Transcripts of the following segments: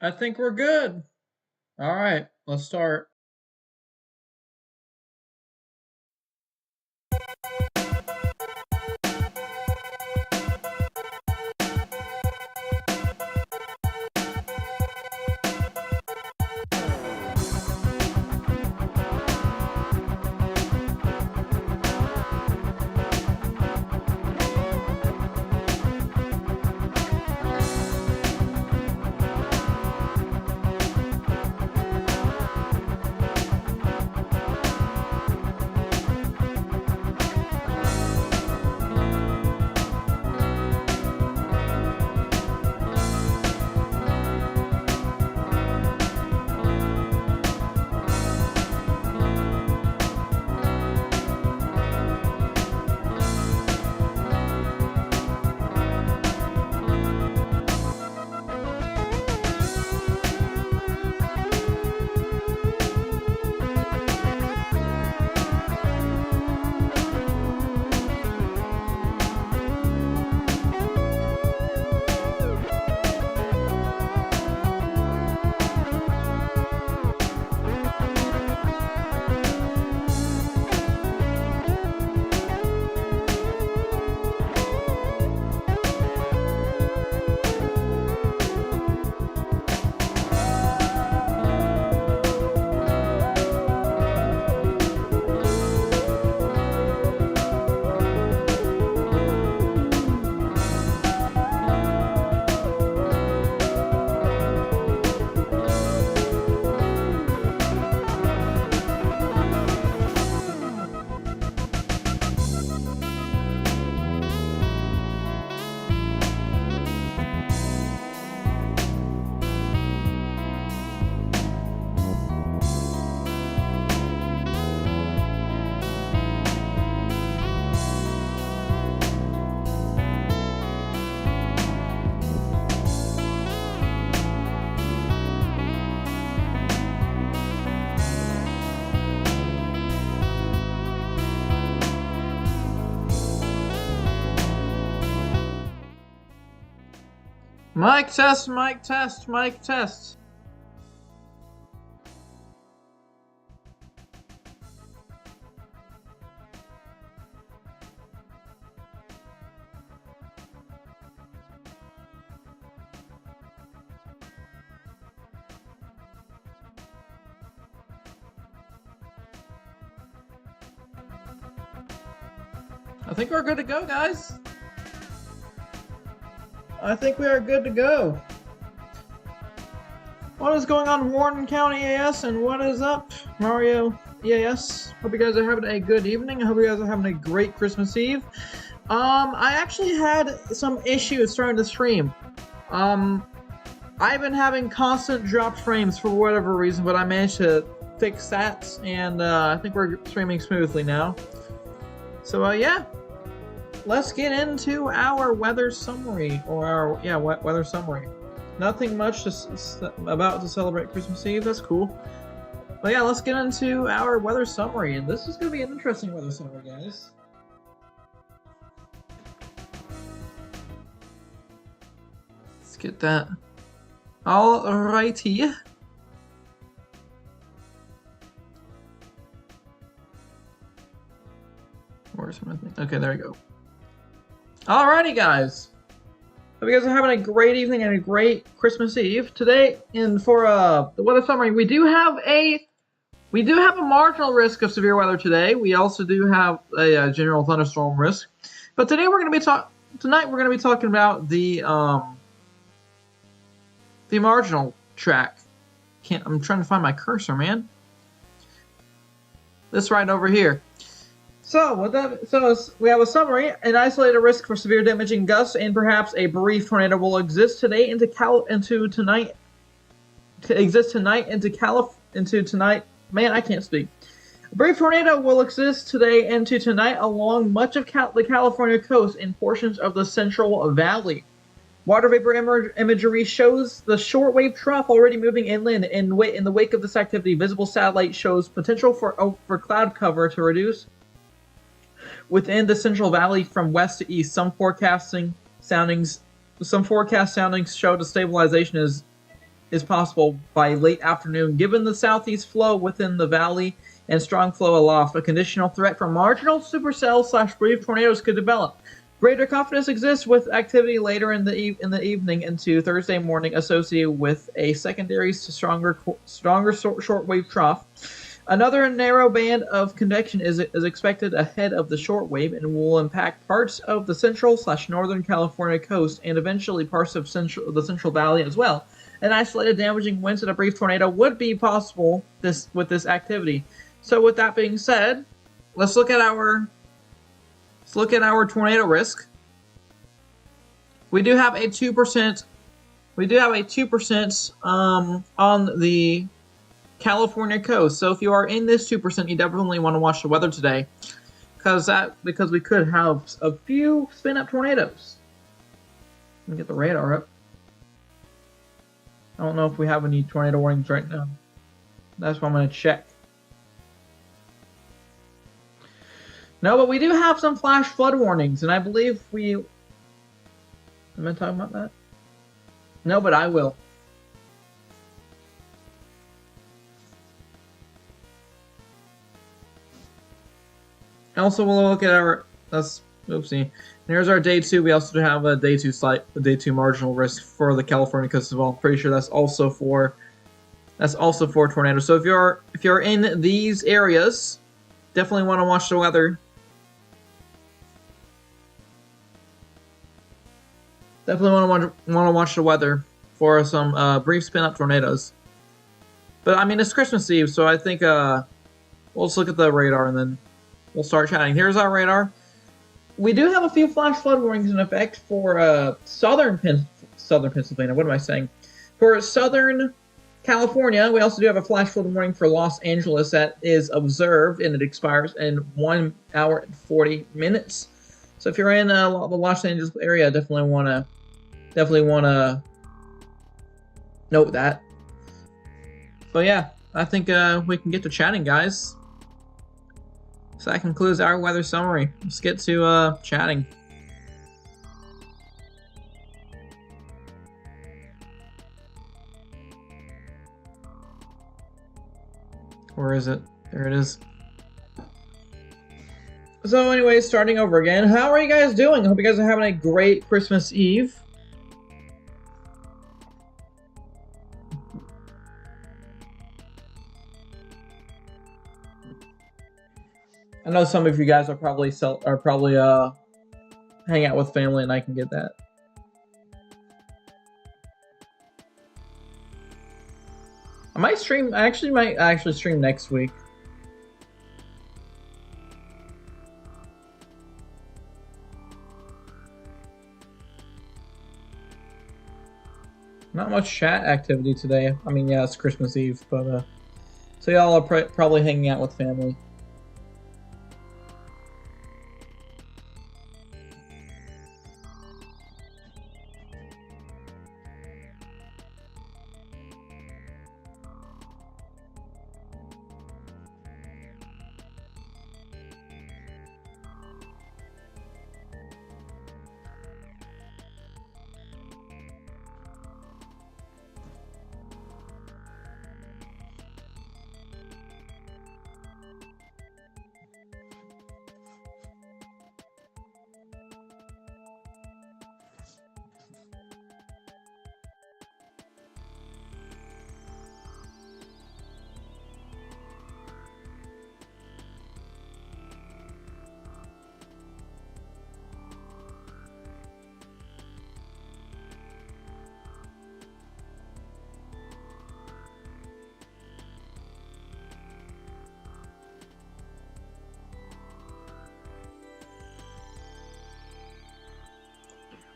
I think we're good. All right, let's start. Mic test, mic test, mic test. I think we're good to go, guys. I think we are good to go. What is going on, Warren County EAS, and what is up, Mario EAS? Hope you guys are having a good evening. I hope you guys are having a great Christmas Eve. I actually had some issues starting the stream. I've been having constant dropped frames for whatever reason, but I managed to fix that, and I think we're streaming smoothly now. So, yeah. Let's get into our weather summary, or our, weather summary. Nothing much about to celebrate Christmas Eve, that's cool. But yeah, let's get into our weather summary, and this is going to be an interesting weather summary, guys. Let's get that. Alrighty. Where's my thing? Okay, there we go. Alrighty, guys. Hope you guys are having a great evening and a great Christmas Eve today. And for the weather summary, we do have a marginal risk of severe weather today. We also do have a general thunderstorm risk. But today we're going to be talking about the marginal track. I'm trying to find my cursor, man. This right over here. So we have a summary. An isolated risk for severe damaging gusts and perhaps a brief tornado will exist today into tonight. Man, I can't speak. A brief tornado will exist today into tonight along much of the California coast and portions of the Central Valley. Water vapor imagery shows the shortwave trough already moving inland. In the wake of this activity, visible satellite shows potential for cloud cover to reduce within the Central Valley from west to east. Some forecast soundings show the stabilization is is possible by late afternoon, given the southeast flow within the valley and strong flow aloft. A conditional threat from marginal supercell/brief tornadoes could develop. Greater confidence exists with activity later in the evening into Thursday morning, associated with a secondary to stronger shortwave trough. Another narrow band of convection is expected ahead of the shortwave and will impact parts of the central/northern California coast and eventually parts of the Central Valley as well. An isolated damaging winds and a brief tornado would be possible with this activity. So with that being said, let's look at our tornado risk. We do have a 2%. We do have a 2% on the California coast. So if you are in this 2%, you definitely want to watch the weather today, because we could have a few spin-up tornadoes. Let me get the radar up. I don't know if we have any tornado warnings right now. That's what I'm going to check. No, but we do have some flash flood warnings, and I believe we... Am I talking about that? No, but I will. Also, we'll look at our... Oopsie. Here's our day 2. We also have a day 2 marginal risk for the California coast as well. I'm pretty sure that's also for tornadoes. So if you're in these areas, definitely want to watch the weather. Definitely want to watch the weather for some brief spin-up tornadoes. But I mean, it's Christmas Eve, so I think we'll just look at the radar and then we'll start chatting. Here's our radar. We do have a few flash flood warnings in effect for southern Pennsylvania. What am I saying? For southern California, we also do have a flash flood warning for Los Angeles that is observed, and it expires in 1 hour and 40 minutes. So if you're in the Los Angeles area, definitely want to note that. But yeah, I think we can get to chatting, guys. So that concludes our weather summary. Let's get to chatting. Where is it? There it is. So anyways, starting over again. How are you guys doing? I hope you guys are having a great Christmas Eve. I know some of you guys are probably hang out with family, and I can get that. I might stream. I might actually stream next week. Not much chat activity today. I mean, yeah, it's Christmas Eve, but so y'all are probably hanging out with family.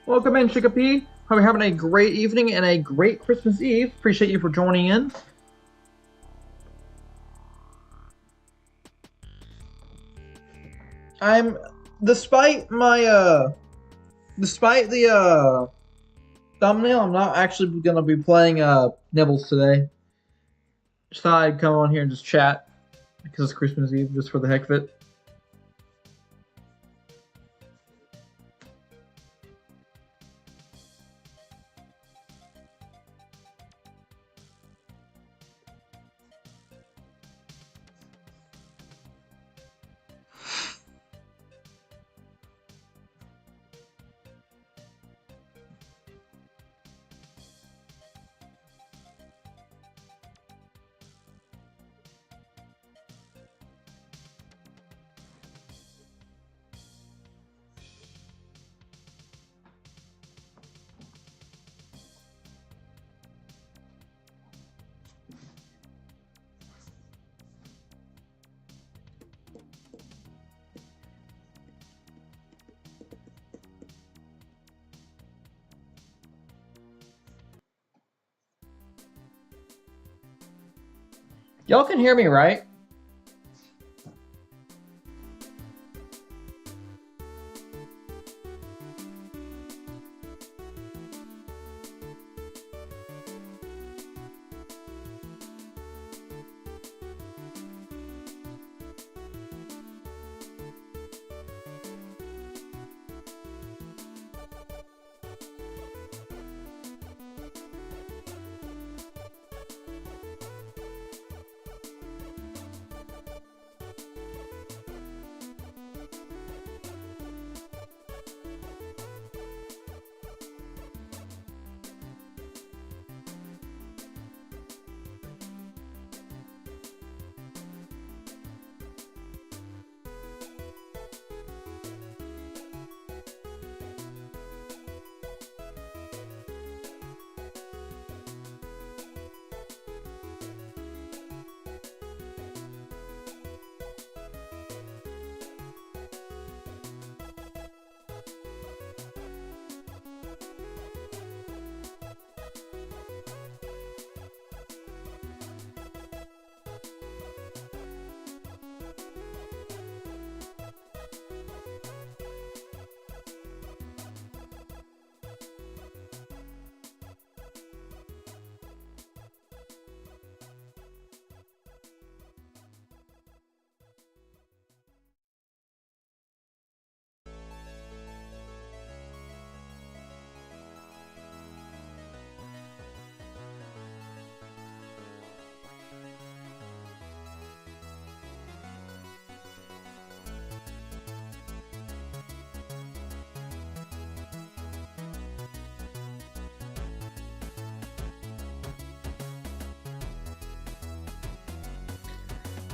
Welcome in, Chicopee. Hope you're having a great evening and a great Christmas Eve. Appreciate you for joining in. Despite the thumbnail, I'm not actually gonna be playing Nibbles today. Just thought I'd come on here and just chat because it's Christmas Eve, just for the heck of it. Y'all can hear me, right?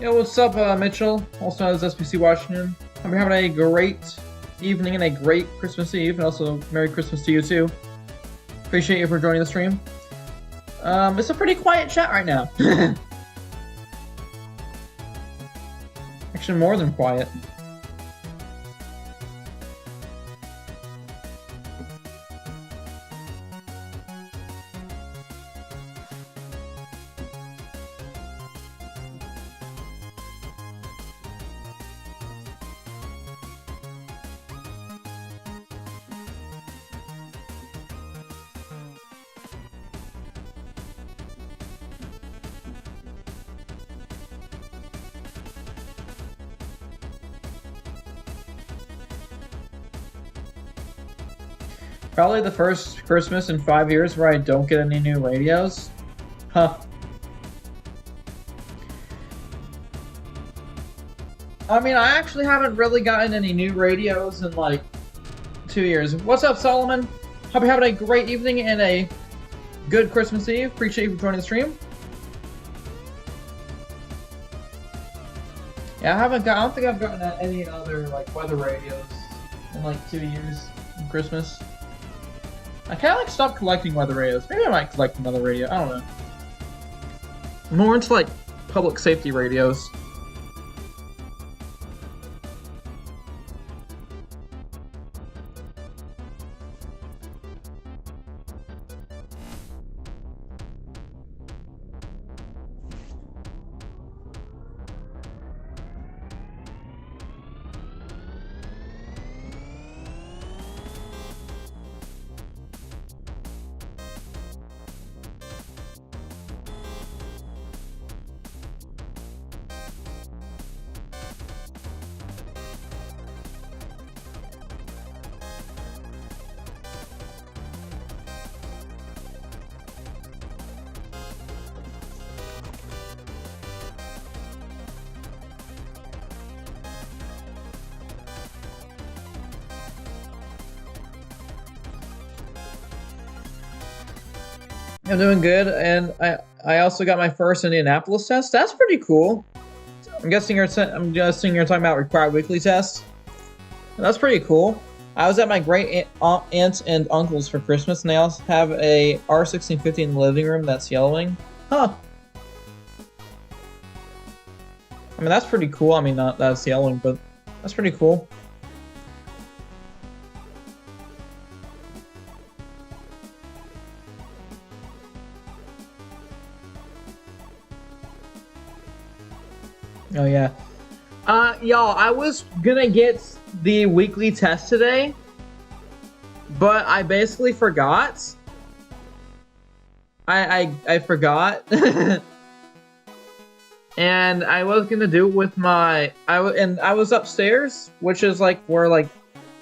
Yo, what's up, Mitchell? Also known as SPC Washington. Hope you're having a great evening and a great Christmas Eve, and also Merry Christmas to you too. Appreciate you for joining the stream. It's a pretty quiet chat right now. Actually, more than quiet. Probably the first Christmas in 5 years where I don't get any new radios. Huh. I mean, I actually haven't really gotten any new radios in like 2 years. What's up, Solomon? Hope you're having a great evening and a good Christmas Eve. Appreciate you for joining the stream. Yeah, I don't think I've gotten any other like weather radios in like 2 years on Christmas. I kind of like stopped collecting weather radios. Maybe I might collect another radio. I don't know. I'm more into like public safety radios. I'm doing good, and I also got my first Indianapolis test. That's pretty cool. I'm guessing you're talking about required weekly tests. That's pretty cool. I was at my great aunts and uncles for Christmas, and they also have a R1650 in the living room that's yellowing. Huh. I mean, that's pretty cool. I mean, not that's yellowing, but that's pretty cool. Oh yeah. Y'all, I was gonna get the weekly test today, but I basically forgot. I forgot. And I was gonna do it with my I was upstairs, which is like where like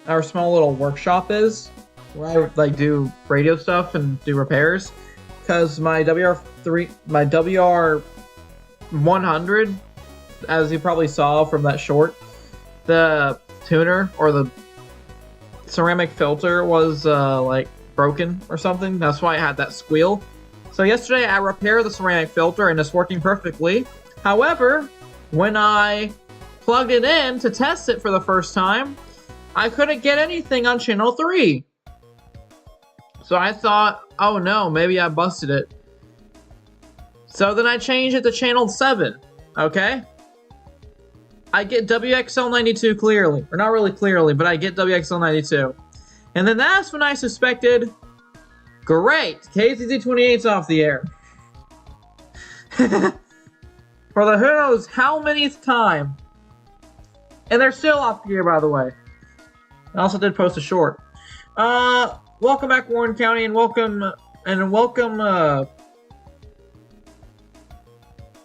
our small little workshop is, where I like do radio stuff and do repairs, because my WR100, as you probably saw from that short, the tuner or the ceramic filter was like broken or something. That's why I had that squeal. So yesterday I repaired the ceramic filter and it's working perfectly. However, when I plugged it in to test it for the first time, I couldn't get anything on channel 3. So I thought, oh no, maybe I busted it. So then I changed it to channel 7, okay? I get WXL92 clearly. Or not really clearly, but I get WXL92. And then that's when I suspected, great, KZZ28's off the air. For the who knows how manyth time. And they're still off the air, by the way. I also did post a short. Welcome back, Warren County, and welcome Illinois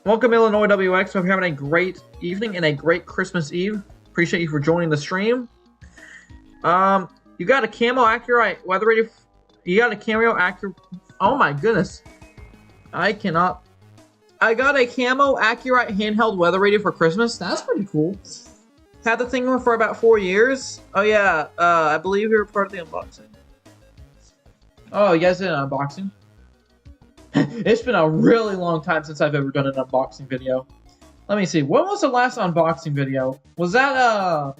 WX. Hope you're having a great evening and a great Christmas Eve. Appreciate you for joining the stream. You got a camo accurate weather radio. You got a camo accurate. Oh my goodness, I cannot. I got a camo accurate handheld weather radio for Christmas. That's pretty cool. Had the thing for about 4 years. Oh yeah, I believe you were part of the unboxing. Oh, you guys did an unboxing? It's been a really long time since I've ever done an unboxing video. Let me see. When was the last unboxing video? Was that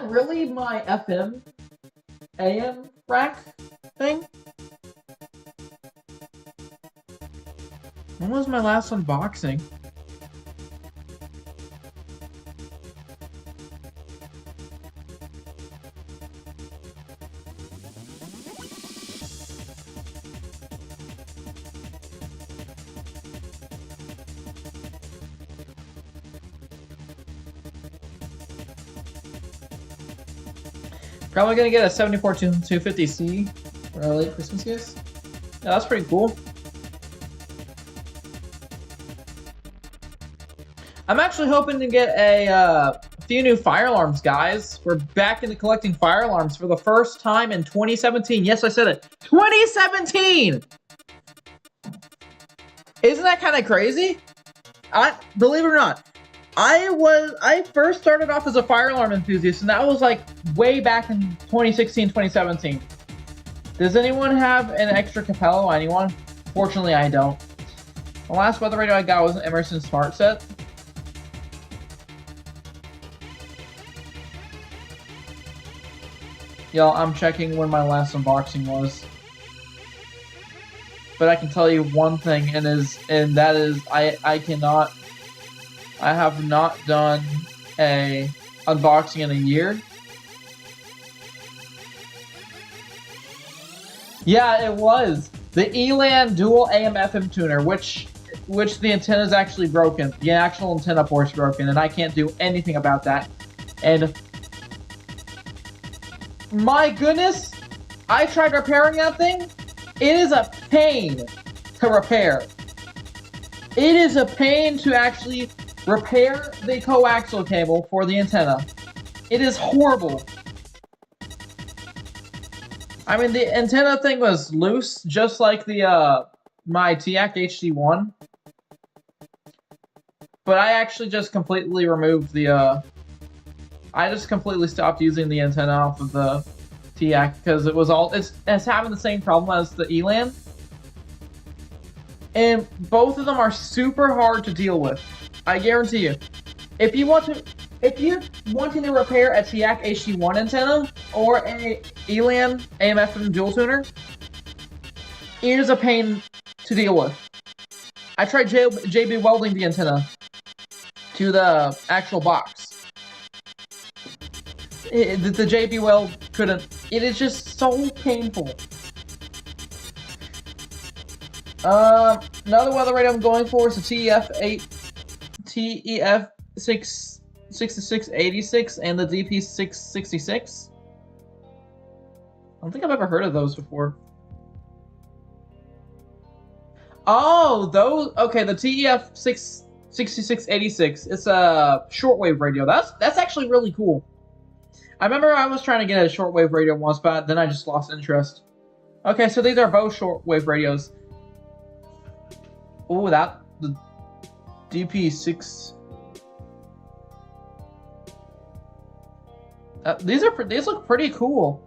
really my FM AM rack thing? When was my last unboxing? Probably gonna get a 74-250C for a late Christmas gift. Yeah, that's pretty cool. I'm actually hoping to get a few new fire alarms, guys. We're back into collecting fire alarms for the first time in 2017. Yes, I said it. 2017! Isn't that kind of crazy? Believe it or not, I first started off as a fire alarm enthusiast, and that was like way back in 2016, 2017. Does anyone have an extra Capello? Anyone? Fortunately, I don't. The last weather radio I got was an Emerson Smart Set. Y'all, I'm checking when my last unboxing was. But I can tell you one thing, and that is I have not done a unboxing in a year. Yeah, it was the Elan dual AM/FM tuner, which the antenna is actually broken. The actual antenna port's broken, and I can't do anything about that. And my goodness, I tried repairing that thing. It is a pain to repair. It is a pain to actually repair the coaxial cable for the antenna. It is horrible. I mean, the antenna thing was loose, just like the my TIAC HD1. But I actually just completely removed the I just completely stopped using the antenna off of the TIAC because it's having the same problem as the Elan. And both of them are super hard to deal with. I guarantee you. If you're wanting to repair a TIAC HD1 antenna or a Elan AM/FM dual tuner, it is a pain to deal with. I tried JB welding the antenna to the actual box. The JB weld couldn't. It is just so painful. Another weather radio I'm going for is the TF8 TEF 6686 and the DP 666. I don't think I've ever heard of those before. Oh, those. Okay, the TEF 6686. It's a shortwave radio. That's actually really cool. I remember I was trying to get a shortwave radio once, but then I just lost interest. Okay, so these are both shortwave radios. Oh, the DP6. These look pretty cool.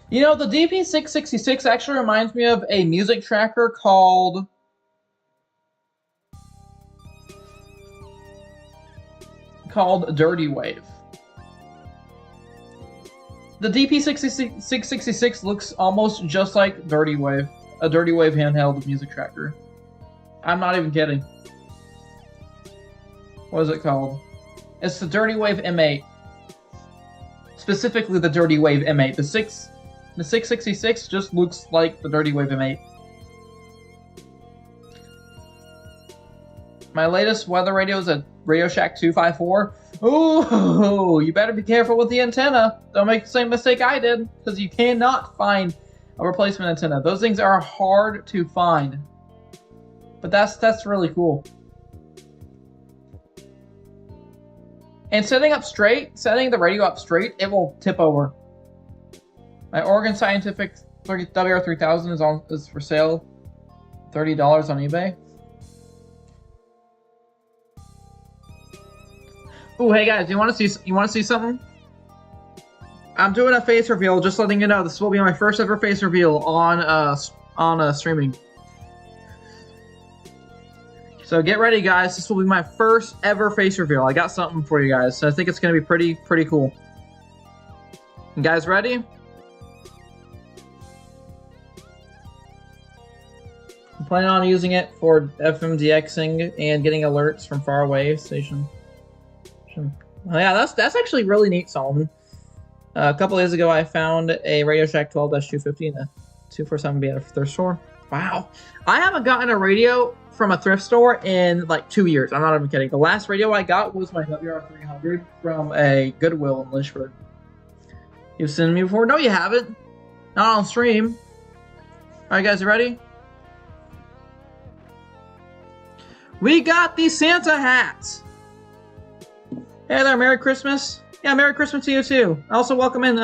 You know, the DP666 actually reminds me of a music tracker called Dirty Wave. The DP666 looks almost just like Dirty Wave, a Dirty Wave handheld music tracker. I'm not even kidding. What is it called? It's the Dirty Wave M8. Specifically the Dirty Wave M8. The 666 just looks like the Dirty Wave M8. My latest weather radio is a Radio Shack 254. Ooh, you better be careful with the antenna. Don't make the same mistake I did, because you cannot find a replacement antenna. Those things are hard to find. But that's really cool. And setting the radio up straight, it will tip over. My Oregon Scientific WR3000 is for sale, $30 on eBay. Ooh, hey guys, you want to see something? I'm doing a face reveal, just letting you know. This will be my first ever face reveal on streaming. So get ready, guys. This will be my first ever face reveal. I got something for you guys, so I think it's gonna be pretty cool. You guys ready? I'm planning on using it for FMDXing and getting alerts from far away station. Oh, yeah, that's actually really neat, Solomon. A couple days ago, I found a Radio Shack 12-250 and a 247B at a thrift store. Wow, I haven't gotten a radio from a thrift store in like 2 years. I'm not even kidding. The last radio I got was my WR300 from a Goodwill in Lynchburg. You've seen me before? No, you haven't. Not on stream. All right, guys, you ready? We got the Santa hats. Hey there, Merry Christmas. Yeah, Merry Christmas to you too. I also welcome in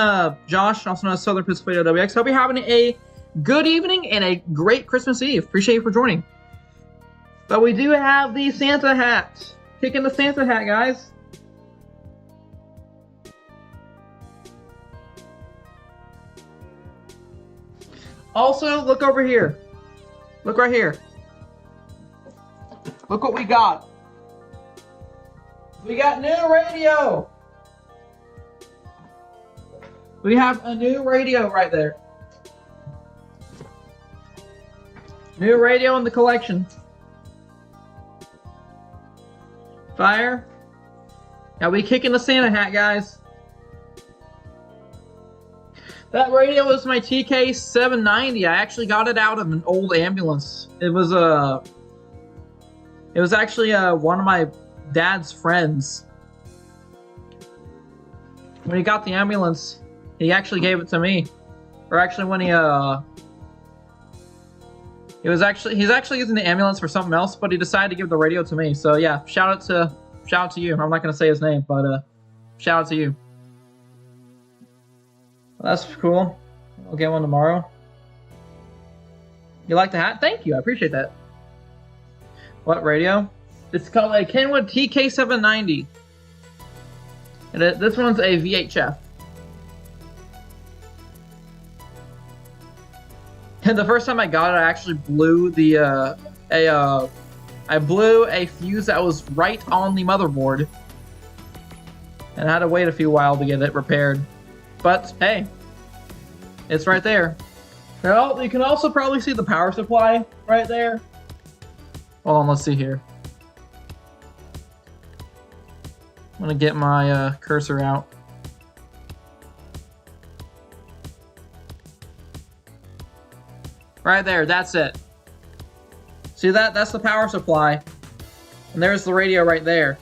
Josh, also known as Southern Pennsylvania WX. Hope you're having a good evening and a great Christmas Eve. Appreciate you for joining. But we do have the Santa hat. Kicking the Santa hat, guys. Also, look over here. Look right here. Look what we got. We got new radio. We have a new radio right there. New radio in the collection. Fire. Now we kicking the Santa hat, guys. That radio was my TK790. I actually got it out of an old ambulance. It was actually one of my dad's friends. When he got the ambulance, he actually gave it to me. Or actually when he's actually using the ambulance for something else, but he decided to give the radio to me. So yeah, shout out to you. I'm not gonna say his name, but shout out to you. Well, that's cool. I'll get one tomorrow. You like the hat? Thank you. I appreciate that. What radio? It's called a Kenwood TK790. And this one's a VHF. And the first time I got it, I actually blew I blew a fuse that was right on the motherboard. And I had to wait a few while to get it repaired. But hey, it's right there. Well, you can also probably see the power supply right there. Hold on, let's see here. I'm gonna get my cursor out. Right there, that's it. See that? That's the power supply. And there's the radio right there.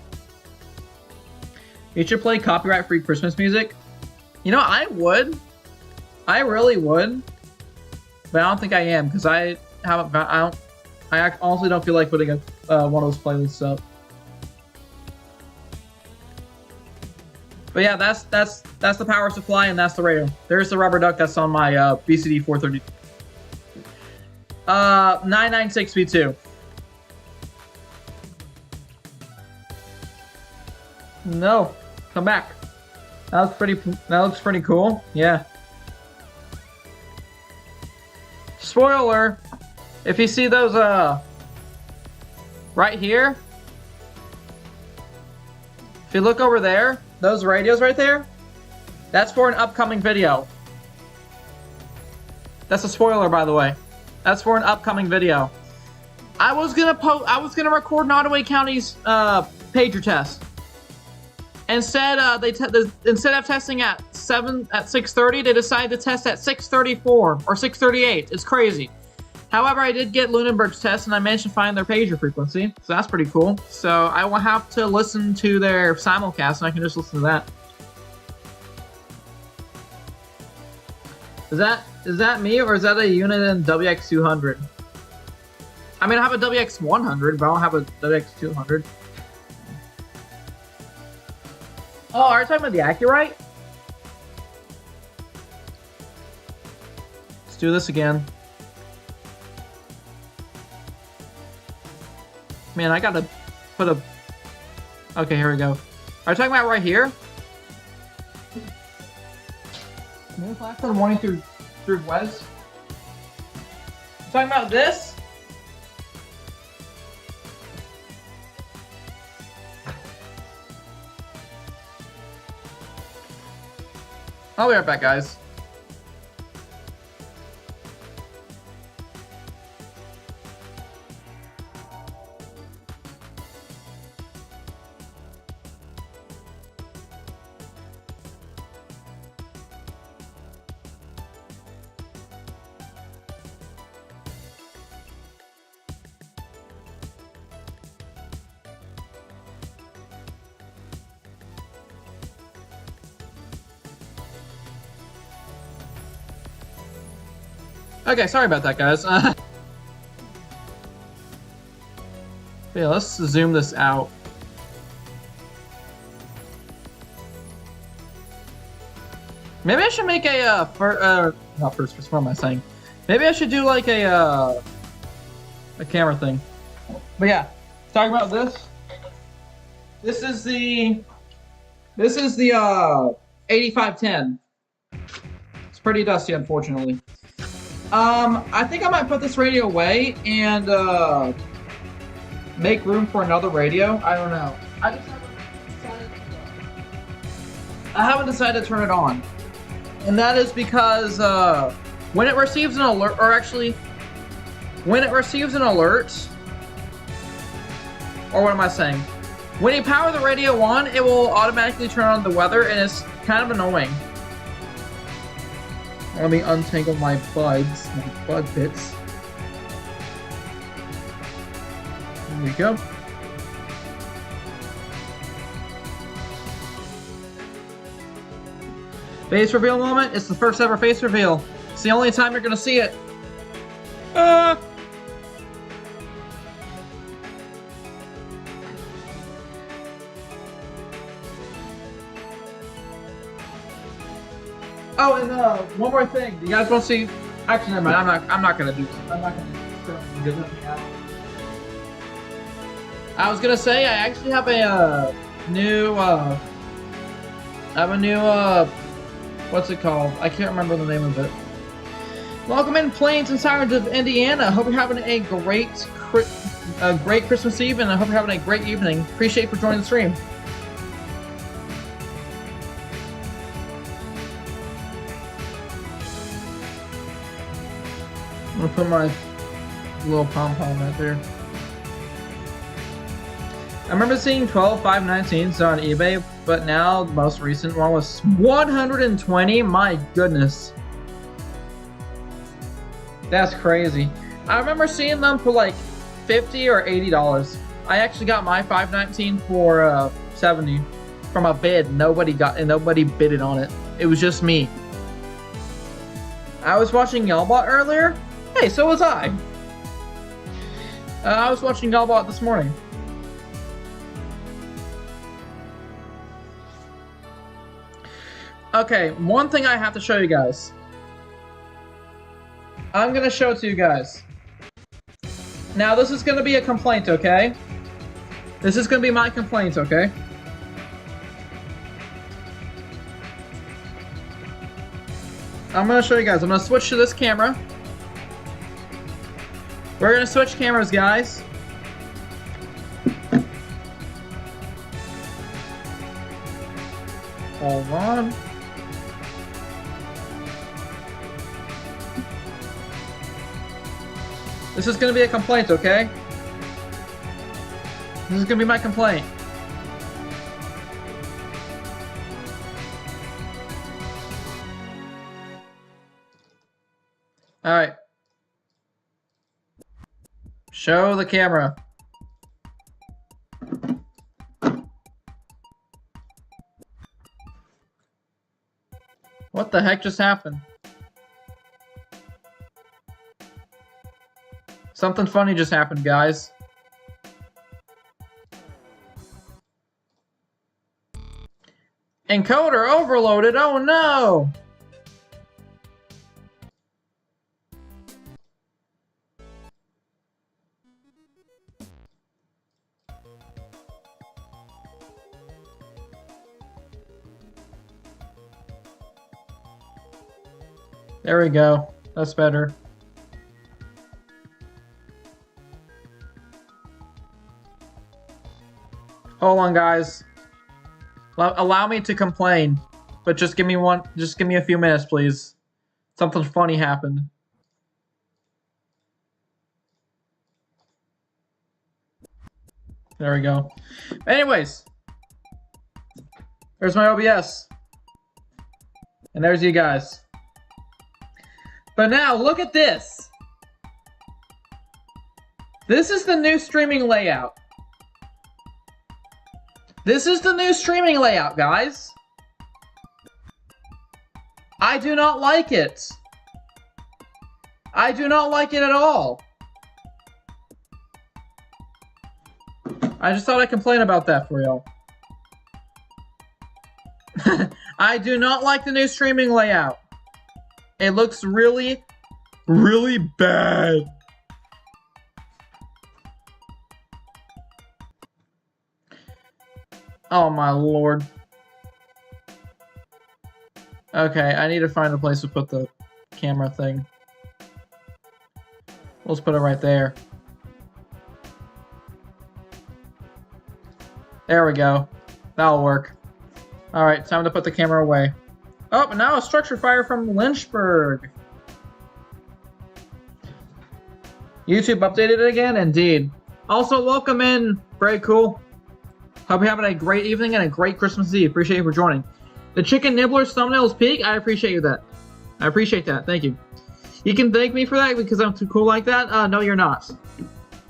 You should play copyright-free Christmas music. You know, I would. I really would. But I don't think I am, because I honestly don't feel like putting one of those playlists up. But yeah, that's the power supply and that's the radio. There's the rubber duck that's on my BCD 430. 996V2. No, come back. That looks pretty cool. Yeah. Spoiler, if you see those right here, if you look over there, those radios right there, that's for an upcoming video. That's a spoiler, by the way. That's for an upcoming video. I was gonna record Nottoway County's pager test. Instead, instead of testing at 6:30, they decided to test at 6:34 or 6:38. It's crazy. However, I did get Lunenburg's test, and I managed to find their pager frequency, so that's pretty cool. So I won't have to listen to their simulcast, and I can just listen to that. Is that me, or is that a unit in WX200? I mean, I have a WX100, but I don't have a WX200. Oh, are you talking about the Accurite? Let's do this again. Man, I gotta put a... Okay, here we go. Are you talking about right here? Moon flash from morning through Wes? Talking about this? I'll be right back, guys. Okay, sorry about that, guys. Yeah, let's zoom this out. Maybe I should make a not first person. What am I saying? Maybe I should do like a camera thing. But yeah, talking about this. This is the 8510. It's pretty dusty, unfortunately. I think I might put this radio away and make room for another radio. I don't know. I haven't decided to turn it on. And that is because when it receives an alert, or actually, when it receives an alert, or what am I saying? When you power the radio on, it will automatically turn on the weather, and it's kind of annoying. Let me untangle my buds, my bud bits. There we go. Face reveal moment. It's the first ever face reveal. It's the only time you're gonna see it. Oh, and one more thing. You guys want to see? Actually, never mind. I'm not gonna do this. I'm not gonna do this. I was gonna say I actually have a new. What's it called? I can't remember the name of it. Welcome in, Plains and Sirens of Indiana. Hope you're having a great Christmas Eve, and I hope you're having a great evening. Appreciate you for joining the stream. I'm gonna put my little pom-pom right there. I remember seeing 12,519s on eBay, but now the most recent one was 120. My goodness. That's crazy. I remember seeing them for like $50 or $80. I actually got my 519 for 70 from a bid. Nobody bid it on it. It was just me. I was watching Yellbot earlier. Hey, so was I. I was watching Yellbot this morning. Okay, one thing I have to show you guys. I'm gonna show it to you guys. Now, this is gonna be a complaint, okay? This is gonna be my complaint, okay? I'm gonna show you guys. I'm gonna switch to this camera. We're gonna switch cameras, guys. Hold on. This is gonna be a complaint, okay? This is gonna be my complaint. Alright. Show the camera. What the heck just happened? Something funny just happened, guys. Encoder overloaded, oh no! There we go. That's better. Hold on, guys. Allow me to complain, but just give me a few minutes, please. Something funny happened. There we go. Anyways, there's my OBS. And there's you guys. But now, look at this. This is the new streaming layout. This is the new streaming layout, guys. I do not like it. I do not like it at all. I just thought I'd complain about that for y'all. I do not like the new streaming layout. It looks really, really bad. Oh my lord. Okay, I need to find a place to put the camera thing. Let's put it right there. There we go. That'll work. Alright, time to put the camera away. Oh, and now a structure fire from Lynchburg. YouTube updated it again? Indeed. Also, welcome in. Very cool. Hope you're having a great evening and a great Christmas Eve. Appreciate you for joining. The Chicken Nibbler's thumbnails peak. I appreciate you that. I appreciate that. Thank you. You can thank me for that because I'm too cool like that? No, you're not.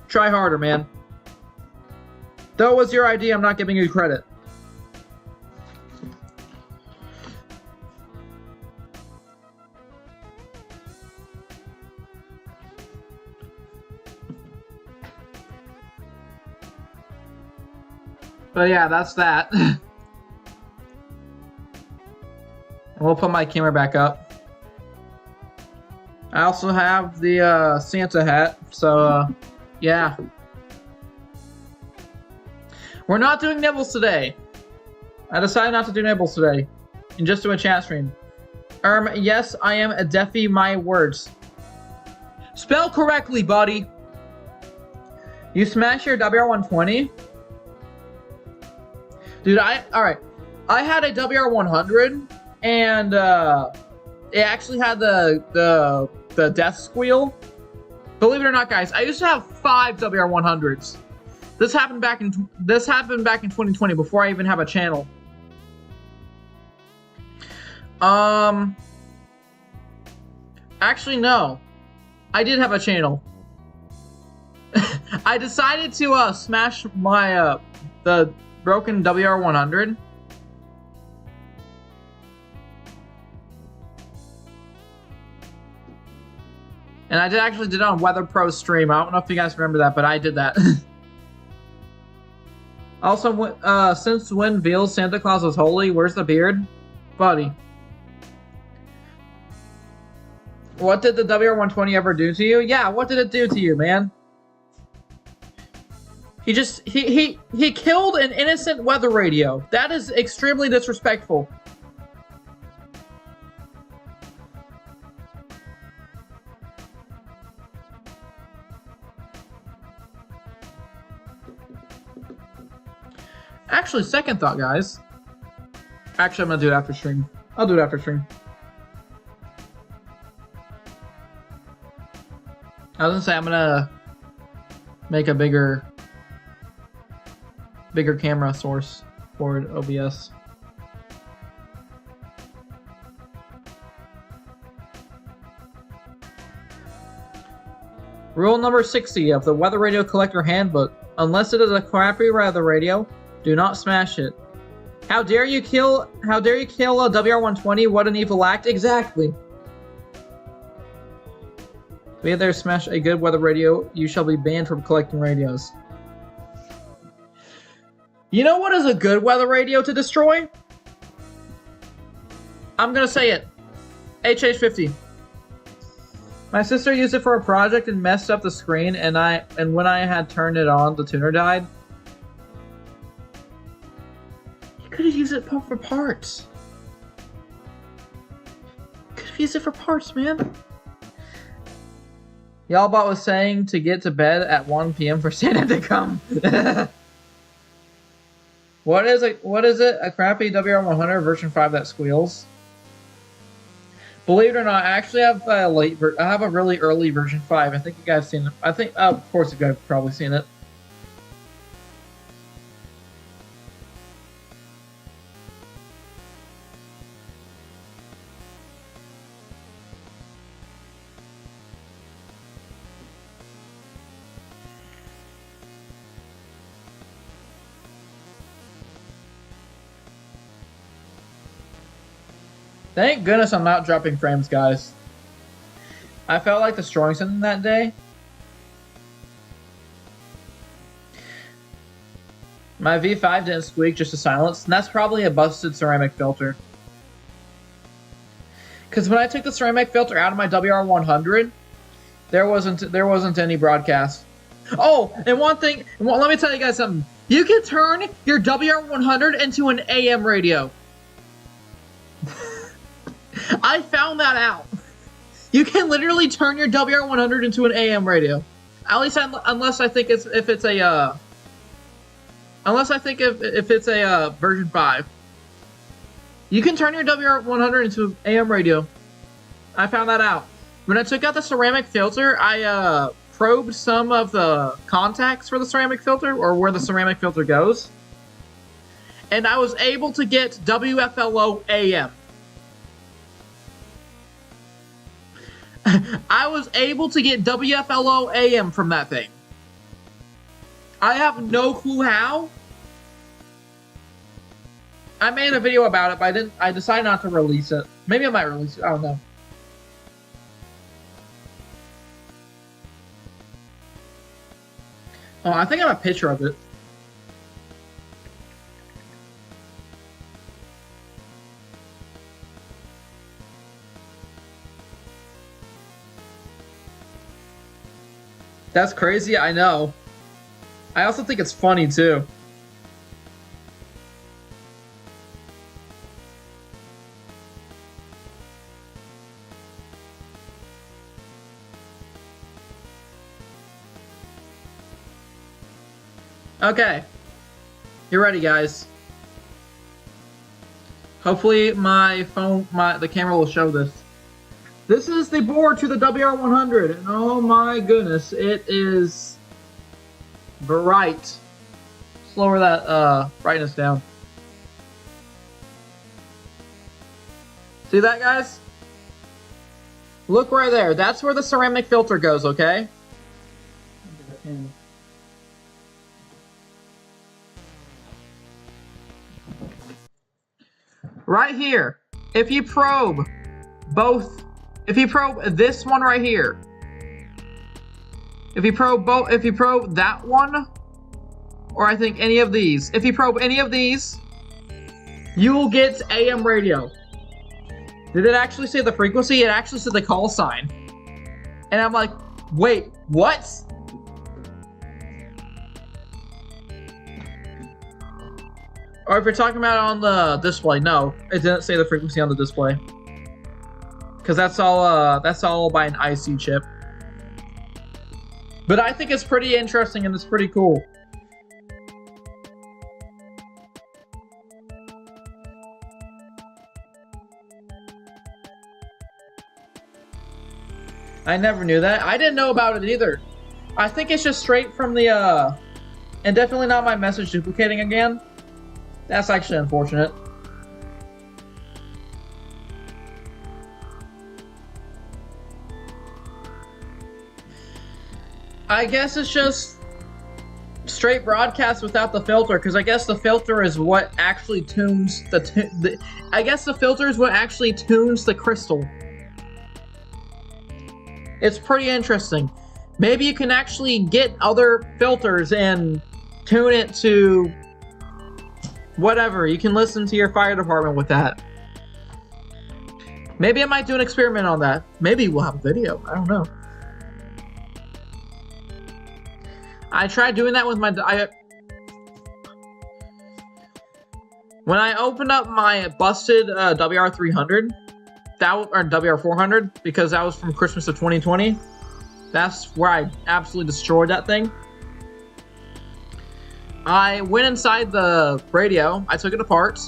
Try harder, man. Though it was your idea, I'm not giving you credit. But yeah, that's that. We'll put my camera back up. I also have the Santa hat, so yeah. We're not doing nibbles today. I decided not to do nibbles today. And just do a chat stream. Yes, I am a deafy my words. Spell correctly, buddy. You smash your WR120? Dude, alright. I had a WR100 and it actually had the death squeal, Believe it or not, guys, I used to have 5 WR100s. This happened back in 2020 before I even have a channel. Actually, no. I did have a channel. I decided to smash my the broken WR100. And I actually did it on Weather Pro's stream. I don't know if you guys remember that, but I did that. Also, since when Veal's Santa Claus was holy, where's the beard? Buddy. What did the WR120 ever do to you? Yeah, what did it do to you, man? He killed an innocent weather radio. That is extremely disrespectful. Actually, second thought, guys. Actually, I'm gonna do it after stream. I'll do it after stream. I was gonna say I'm gonna make a bigger camera source for OBS. Rule number 60 of the Weather Radio Collector Handbook: unless it is a crappy weather radio, do not smash it. How dare you kill a WR120? What an evil act! Exactly. If you dare smash a good weather radio, you shall be banned from collecting radios. You know what is a good weather radio to destroy? I'm gonna say it. HH50. My sister used it for a project and messed up the screen, and when I had turned it on, the tuner died. You could have used it for parts. Could have used it for parts, man. Y'allbot was saying to get to bed at 1 PM for Santa to come. What is it? A crappy WR100 version 5 that squeals? Believe it or not, I actually have I have a really early version 5. I think you guys seen it. I think, of course, you guys have probably seen it. Thank goodness I'm not dropping frames, guys. I felt like destroying something that day. My V5 didn't squeak, just a silence, and that's probably a busted ceramic filter. Because when I took the ceramic filter out of my WR100, there wasn't any broadcast. Oh, and one thing, let me tell you guys something. You can turn your WR100 into an AM radio. I found that out. You can literally turn your WR100 into an AM radio. At least unless I think if it's a version 5. You can turn your WR100 into an AM radio. I found that out. When I took out the ceramic filter, I probed some of the contacts for the ceramic filter, or where the ceramic filter goes, and I was able to get WFLO AM. I was able to get WFLO AM from that thing. I have no clue how. I made a video about it, but I decided not to release it. Maybe I might release it, I don't know. Oh, I think I have a picture of it. That's crazy, I know. I also think it's funny, too. Okay. You're ready, guys. Hopefully the camera will show this. This is the board to the WR100, and oh my goodness, it is bright. Lower that brightness down. See that, guys? Look right there. That's where the ceramic filter goes, okay? Right here. If you probe both, if you probe this one right here, if you probe that one, or I think any of these, if you probe any of these, you will get AM radio. Did it actually say the frequency? It actually said the call sign. And I'm like, wait, what? Or if you're talking about it on the display, no, it didn't say the frequency on the display. Because that's all by an IC chip. But I think it's pretty interesting and it's pretty cool. I never knew that. I didn't know about it either. I think it's just straight from the, and definitely not my message duplicating again. That's actually unfortunate. I guess it's just straight broadcast without the filter, because I guess the filter is what actually tunes I guess the filter is what actually tunes the crystal. It's pretty interesting. Maybe you can actually get other filters and tune it to whatever. You can listen to your fire department with that. Maybe I might do an experiment on that. Maybe we'll have a video. I don't know. I tried doing that with my... when I opened up my busted WR300... or WR400, because that was from Christmas of 2020. That's where I absolutely destroyed that thing. I went inside the radio, I took it apart.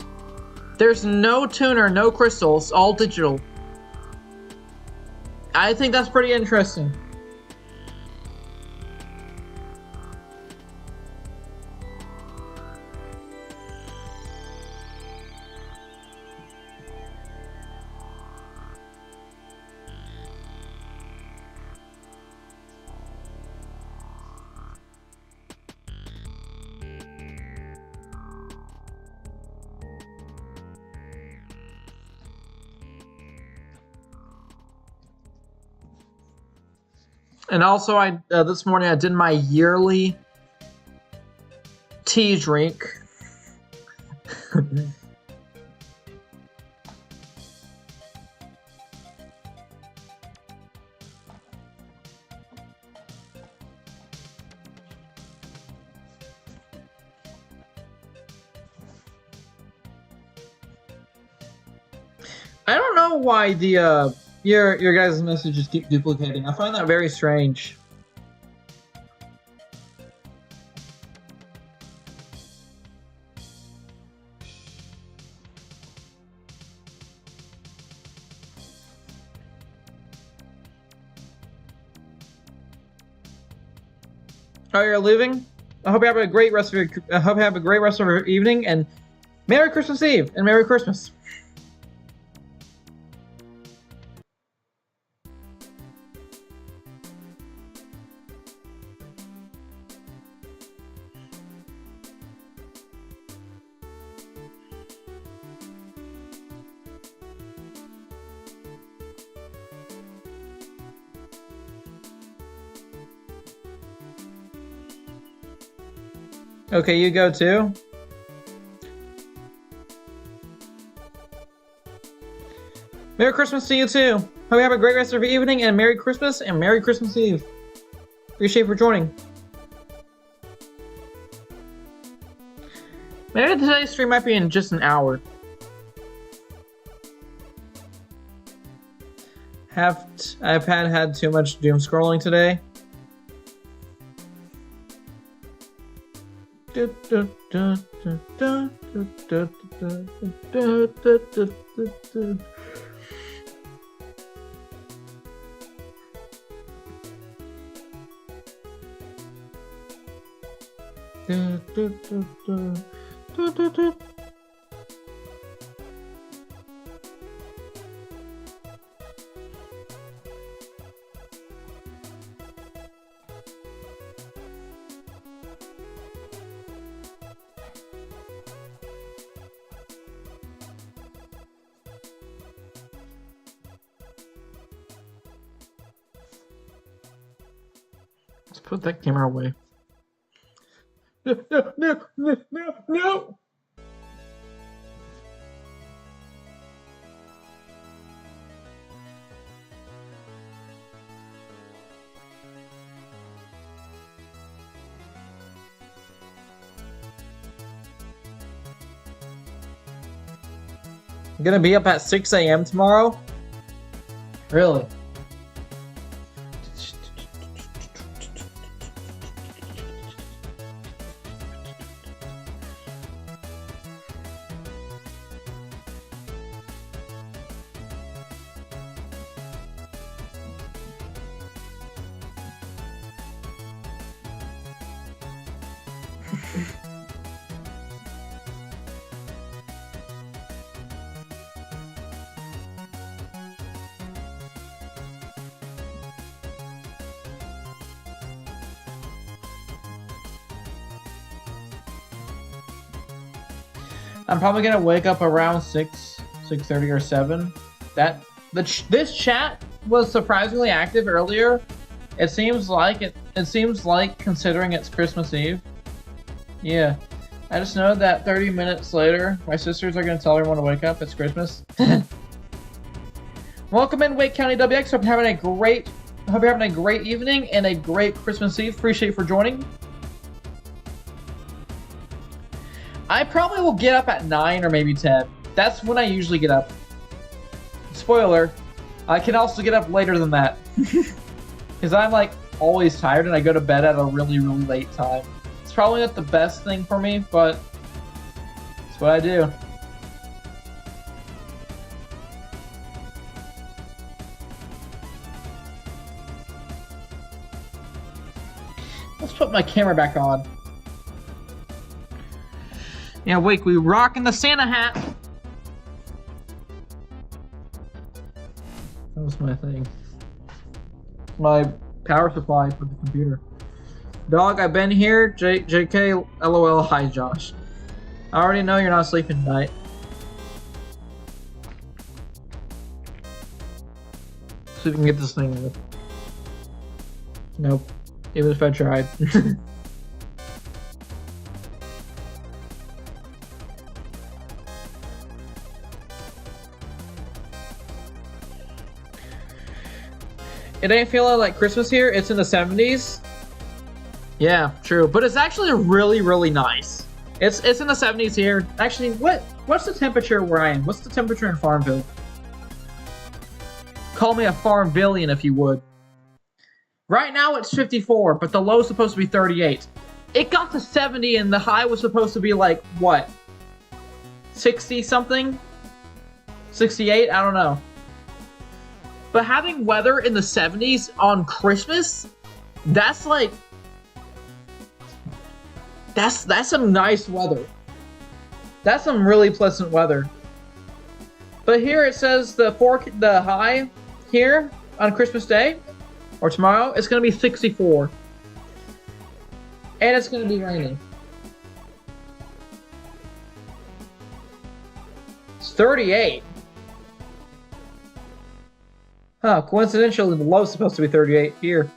There's no tuner, no crystals, all digital. I think that's pretty interesting. And also, this morning I did my yearly tea drink. I don't know why the your guys' messages keep duplicating. I find that very strange. Oh, you're leaving? I hope you have a great rest of your evening, and Merry Christmas Eve and Merry Christmas. Okay, you go too. Merry Christmas to you too. Hope you have a great rest of your evening, and Merry Christmas Eve. Appreciate you for joining. Maybe today's stream might be in just an hour. I've had too much doom scrolling today. Let's put that camera away. No. I'm gonna be up at 6 a.m. tomorrow? Really? I'm probably gonna wake up around 6:30 or 7. This chat was surprisingly active earlier. It seems like considering it's Christmas Eve. Yeah. I just know that 30 minutes later, my sisters are gonna tell everyone to wake up. It's Christmas. Welcome in, Wake County WX. Hope you're having a great evening and a great Christmas Eve. Appreciate you for joining. I probably will get up at 9 or maybe 10. That's when I usually get up. Spoiler, I can also get up later than that. Because I'm like always tired and I go to bed at a really, really late time. It's probably not the best thing for me, but it's what I do. Let's put my camera back on. Yeah, Wake, we rocking the Santa hat. That was my thing. My power supply for the computer. Dog, I've been here. JK, LOL, hi Josh. I already know you're not sleeping tonight. See if we can get this thing with. Nope. Even if I tried. It ain't feeling like Christmas here. It's in the 70s. Yeah, true. But it's actually really, really nice. It's in the 70s here. Actually, what's the temperature where I am? What's the temperature in Farmville? Call me a Farmvillian if you would. Right now it's 54, but the low is supposed to be 38. It got to 70 and the high was supposed to be like, what? 60 something? 68? I don't know. But having weather in the 70s on Christmas, that's like... That's some nice weather. That's some really pleasant weather. But here it says the high here on Christmas Day, or tomorrow, it's going to be 64. And it's going to be raining. It's 38. Huh, coincidentally, the low is supposed to be 38 here.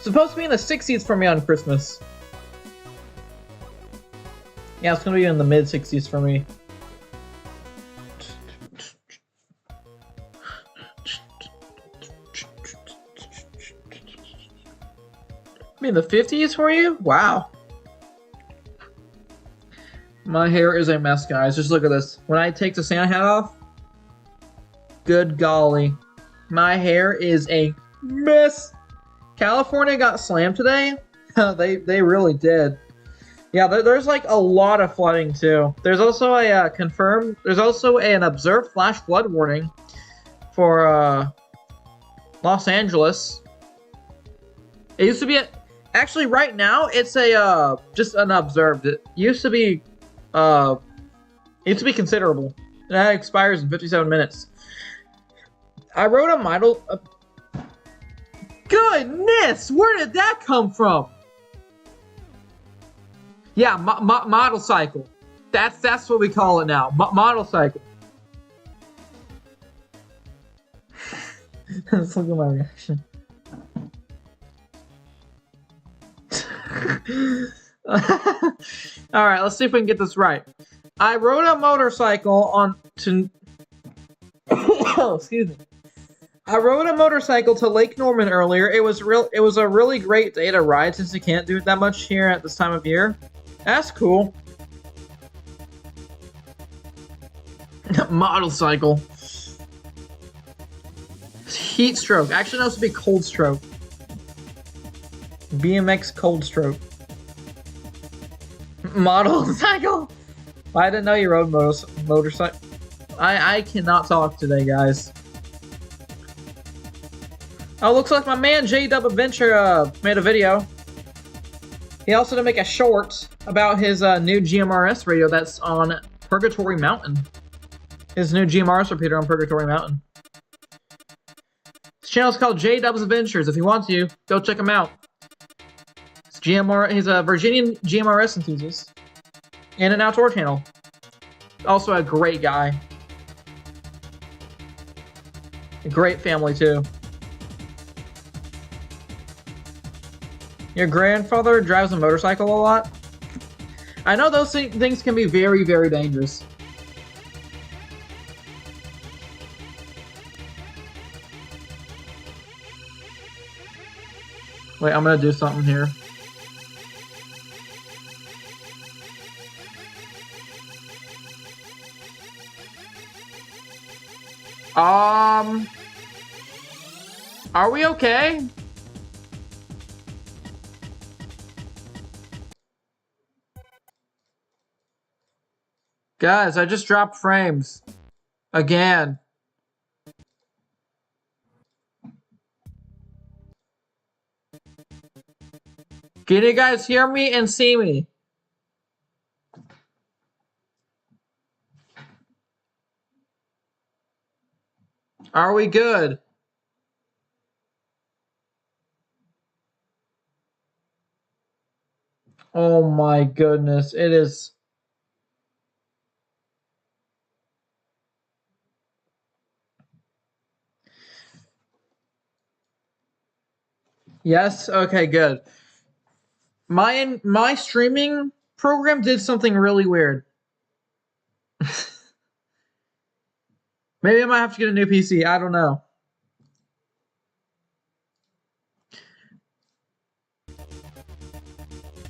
Supposed to be in the 60s for me on Christmas. Yeah, it's gonna be in the mid 60s for me. I mean, the 50s for you? Wow. My hair is a mess, guys. Just look at this. When I take the Santa hat off, good golly. My hair is a mess. California got slammed today. They really did. Yeah, there's like a lot of flooding too. There's also a there's also an observed flash flood warning for Los Angeles. It used to be actually right now it's a just an observed. It used to be considerable. That expires in 57 minutes. I wrote a model. Goodness, where did that come from? Yeah, model cycle. That's what we call it now. Model cycle. Let's look at my reaction. All right, let's see if we can get this right. I rode a motorcycle on to. Oh, excuse me. I rode a motorcycle to Lake Norman earlier. It was a really great day to ride since you can't do it that much here at this time of year. That's cool. Model cycle. Heat stroke. Actually, no, this would be cold stroke. BMX cold stroke. Model cycle. I didn't know you rode motorcycle. I cannot talk today, guys. Oh, looks like my man J-Dub Adventure made a video. He also did make a short about his new GMRS radio that's on Purgatory Mountain. His new GMRS repeater on Purgatory Mountain. His channel is called J-Dub's Adventures. If you want to, go check him out. He's a Virginian GMRS enthusiast. And an outdoor channel. Also a great guy. A great family, too. Your grandfather drives a motorcycle a lot? I know those things can be very, very dangerous. Wait, I'm gonna do something here. Are we okay? Guys, I just dropped frames. Again. Can you guys hear me and see me? Are we good? Oh my goodness, it is... Yes? Okay, good. My streaming program did something really weird. Maybe I might have to get a new PC, I don't know.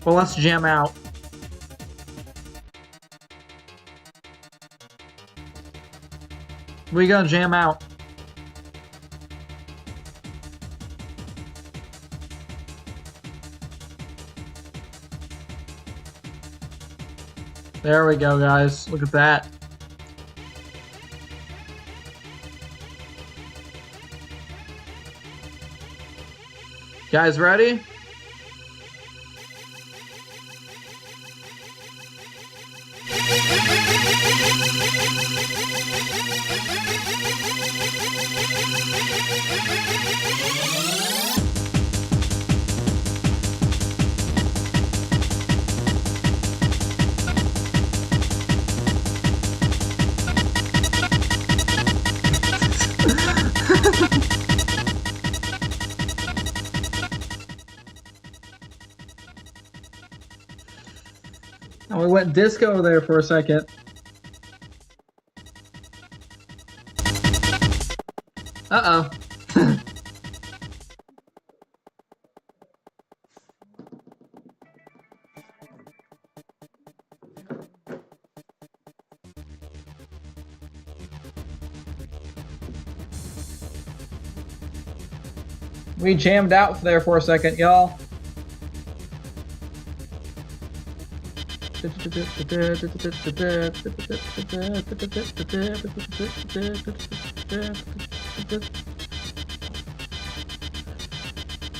Well, let's jam out. We gonna jam out. There we go, guys. Look at that. Guys, ready? And we went disco there for a second. Uh-oh. We jammed out there for a second, y'all.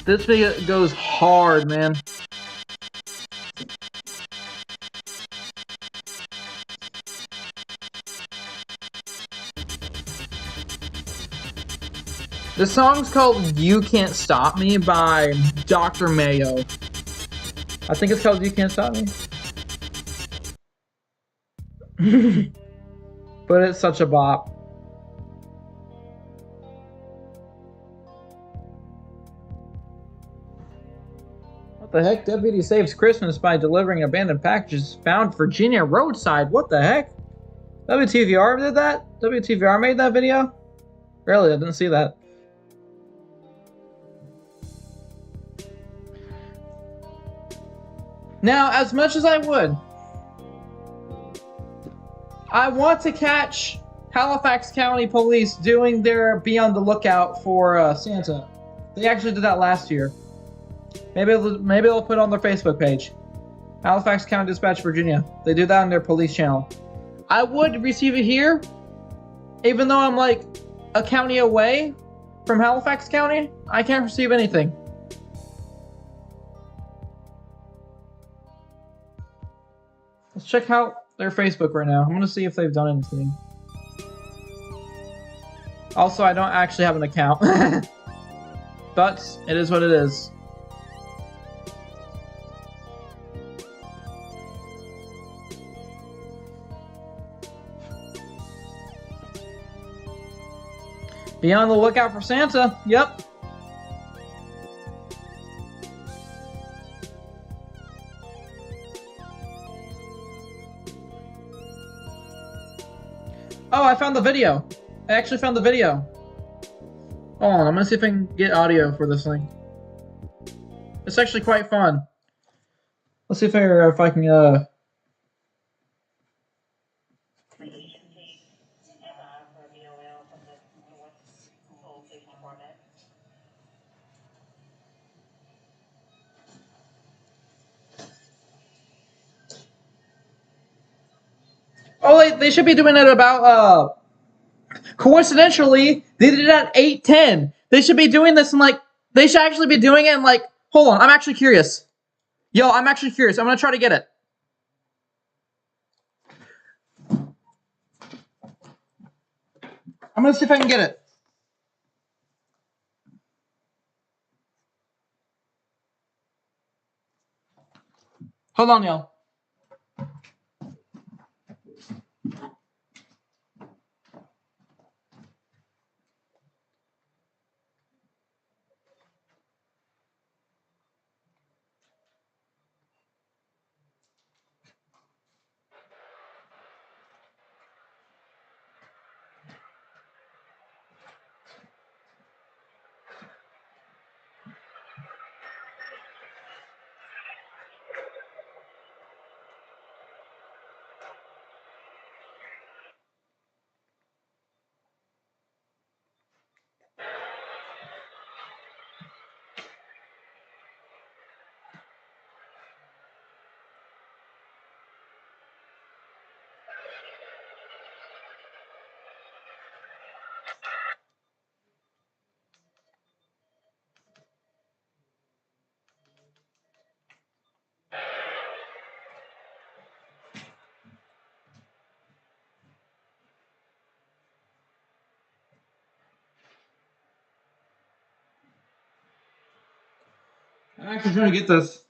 This video goes hard, man. The song's called You Can't Stop Me by Dr. Mayo. I think it's called You Can't Stop Me. But it's such a bop. What the heck? Deputy saves Christmas by delivering abandoned packages found Virginia roadside. What the heck? WTVR did that? WTVR made that video? Really, I didn't see that. Now, as much as I would, I want to catch Halifax County Police doing their Be on the Lookout for Santa. They actually did that last year. Maybe they'll put it on their Facebook page. Halifax County Dispatch, Virginia. They do that on their police channel. I would receive it here, even though I'm like a county away from Halifax County. I can't receive anything. Let's check out their Facebook right now. I'm gonna see if they've done anything. Also, I don't actually have an account. But it is what it is. Be on the lookout for Santa. Yep. Oh, I found the video. I actually found the video. Hold on, I'm gonna see if I can get audio for this thing. It's actually quite fun. Let's see if I can Oh, they should be doing it about coincidentally, they did it at 8:10. They should be doing this in like they should actually be doing it in like hold on, I'm actually curious. Yo, I'm actually curious. I'm gonna try to get it. I'm gonna see if I can get it. Hold on, y'all. I'm actually trying to get this.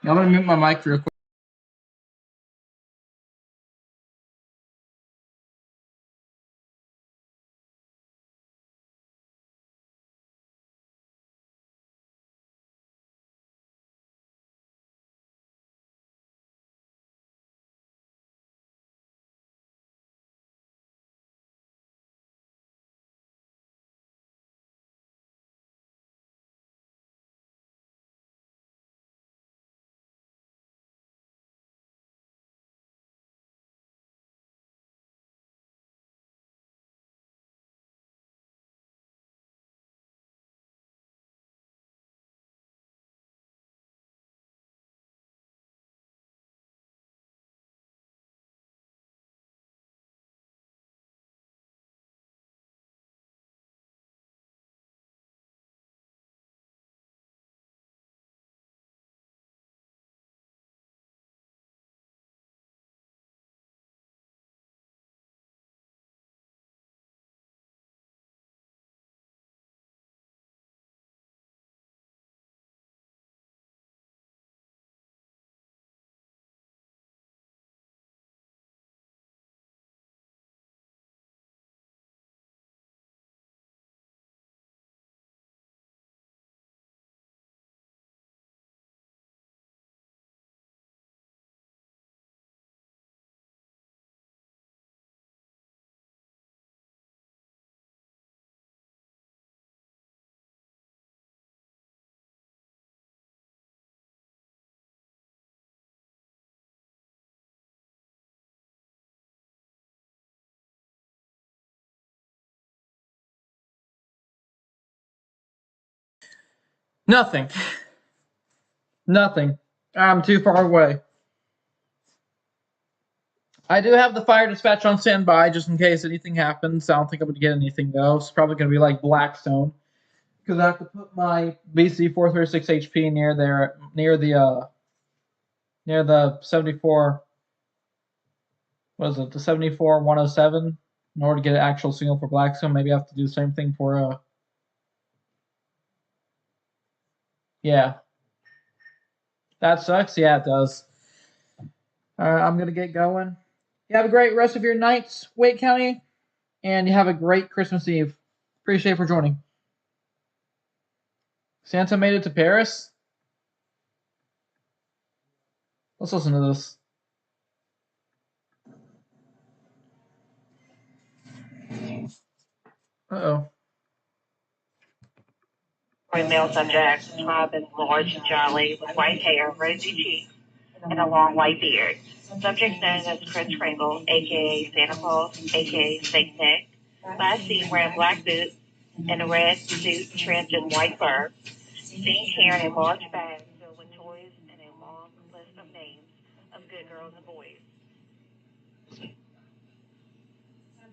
I'm gonna mute my mic real quick. Nothing. Nothing. I'm too far away. I do have the fire dispatch on standby just in case anything happens. I don't think I'm going to get anything though. It's probably going to be like Blackstone because I have to put my BC 436 HP near there, near the 74. What is it? The 74 107 in order to get an actual signal for Blackstone. Maybe I have to do the same thing for yeah. That sucks. Yeah, it does. All right, I'm gonna get going. You have a great rest of your nights, Wake County, and you have a great Christmas Eve. Appreciate you for joining. Santa made it to Paris. Let's listen to this. Uh-oh. Male subject, Bob is large and jolly, with white hair, rosy cheeks, and a long white beard. Subject known as Chris Kringle, aka Santa Claus, aka Saint Nick. Last seen wearing black boots and a red suit trimmed in white fur. Seen carrying a large bag filled with toys and a long list of names of good girls and boys.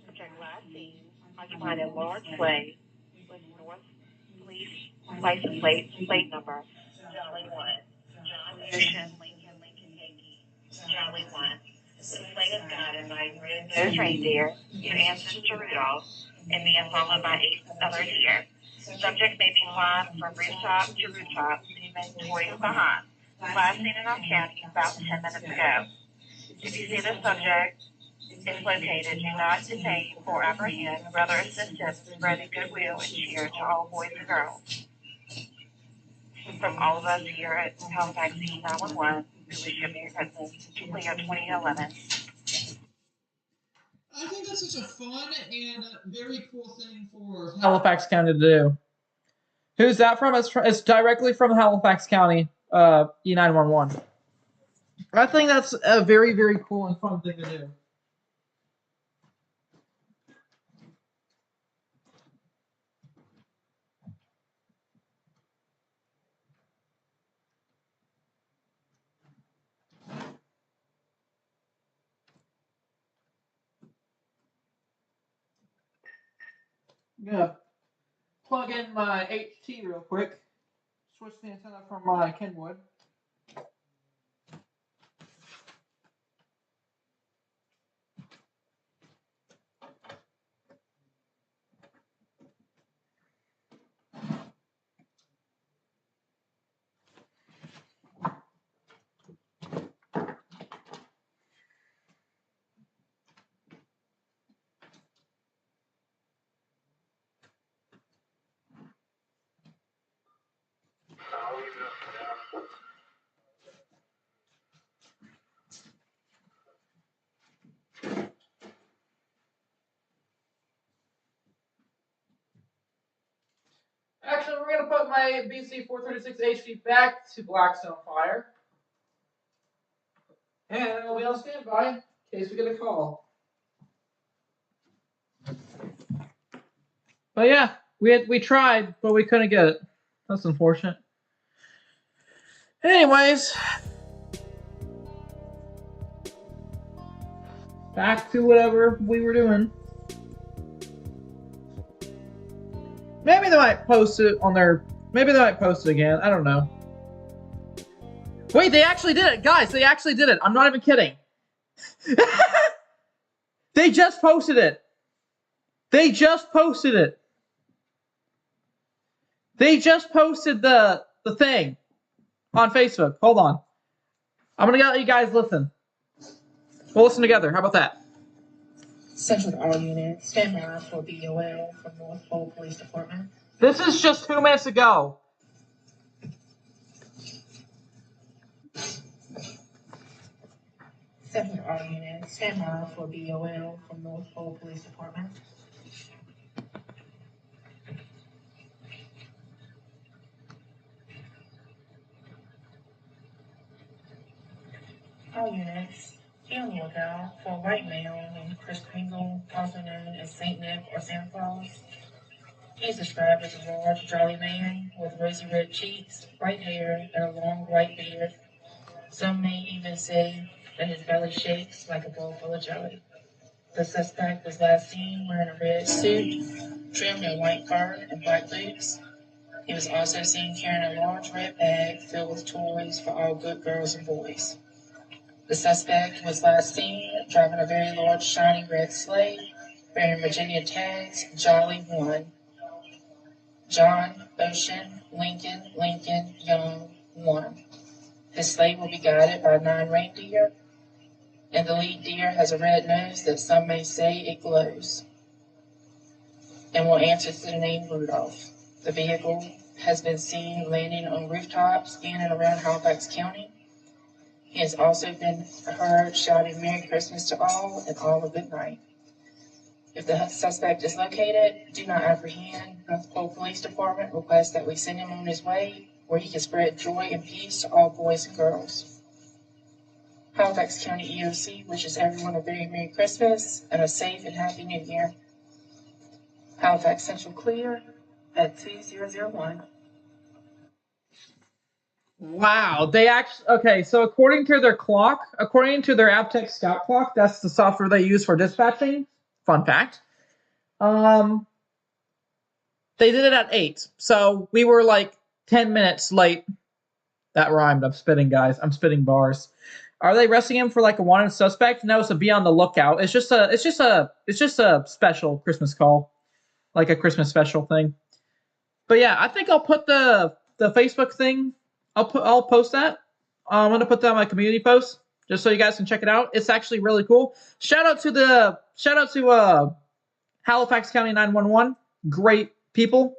Subject last seen occupying a large sleigh with North Police license plate number Jolly 1. John Ocean, Lincoln Yankee, Jolly 1. The sleigh is guided by red-nosed reindeer, your ancestor Rudolph, and being followed by 8 other deer. Subject may be flying from rooftop to rooftop, leaving toys behind. Last seen in our county about 10 minutes ago. If you see the subject is located, do not detain or apprehend, rather assist him in spreading goodwill and cheer to all boys and girls. From all of us here at Halifax East 911, we wish you a Merry Christmas. Clear 2011. I think that's such a fun and very cool thing for Halifax County to do. Who's that from? It's directly from Halifax County, E911. I think that's a very, very cool and fun thing to do. I'm gonna plug in my HT real quick. Switch the antenna from my Kenwood. we're gonna put my BC 436 HD back to Blackstone Fire. And I'll be on standby in case we get a call. But yeah, we tried, but we couldn't get it. That's unfortunate. Anyways, back to whatever we were doing. Maybe they might post it on their... Maybe they might post it again. I don't know. Wait, they actually did it. Guys, they actually did it. I'm not even kidding. They just posted it. They just posted it. They just posted the thing on Facebook. Hold on. I'm going to let you guys listen. We'll listen together. How about that? Central to all units. Stand by for BOL from North Pole Police Department. This is just 2 minutes ago. Central to all units. Stand by for BOL from North Pole Police Department. All units, be on the lookout for a white male named Chris Kringle, also known as Saint Nick or Santa Claus. He is described as a large, jolly man with rosy red cheeks, bright hair, and a long white beard. Some may even say that his belly shakes like a bowl full of jelly. The suspect was last seen wearing a red suit, trimmed in white fur and black boots. He was also seen carrying a large red bag filled with toys for all good girls and boys. The suspect was last seen driving a very large shiny red sleigh bearing Virginia tags Jolly 1. John, Ocean, Lincoln, Young, 1. His sleigh will be guided by 9 reindeer, and the lead deer has a red nose that some may say it glows, and will answer to the name Rudolph. The vehicle has been seen landing on rooftops in and around Halifax County. He has also been heard shouting Merry Christmas to all and all a good night. If the suspect is located, do not apprehend. North Pole Police Department requests that we send him on his way where he can spread joy and peace to all boys and girls. Halifax County EOC wishes everyone a very Merry Christmas and a safe and Happy New Year. Halifax Central clear at 2001. Wow, they actually... Okay, so according to their clock, according to their Avtech Scout clock, that's the software they use for dispatching. Fun fact. They did it at 8, so we were like 10 minutes late. That rhymed. I'm spitting, guys. I'm spitting bars. Are they arresting him for like a wanted suspect? No, so be on the lookout. It's just a special Christmas call, like a Christmas special thing. But yeah, I think I'll put the Facebook thing. I'll post that. I'm gonna put that on my community post just so you guys can check it out. It's actually really cool. Shout out to Halifax County 911. Great people.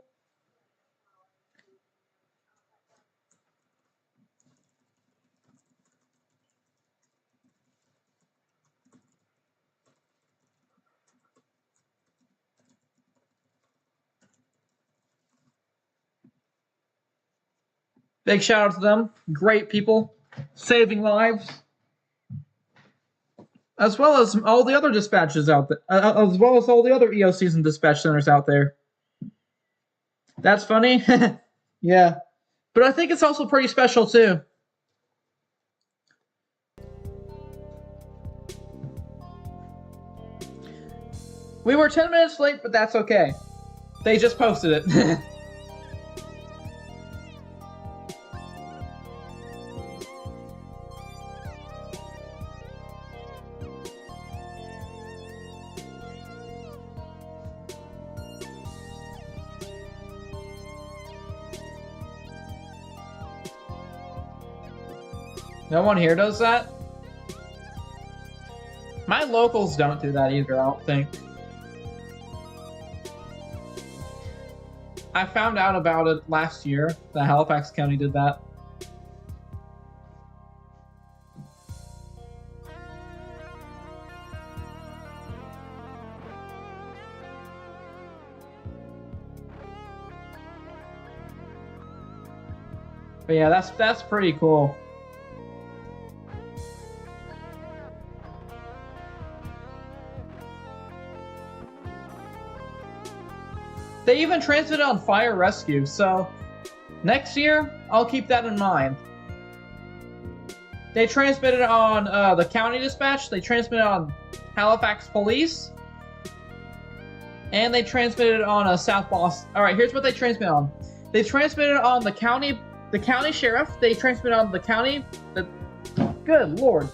Big shout out to them. Great people. Saving lives. As well as all the other dispatches out there. As well as all the other EOCs and dispatch centers out there. That's funny. Yeah. But I think it's also pretty special too. We were 10 minutes late, but that's okay. They just posted it. No one here does that? My locals don't do that either, I don't think. I found out about it last year, that Halifax County did that. But yeah, that's pretty cool. They even transmitted on fire rescue, so next year I'll keep that in mind. They transmitted on the county dispatch, they transmitted on Halifax police, and they transmitted on South Boston. All right, here's what they transmitted on. They transmitted on the county sheriff. They transmitted on the county. Good lord.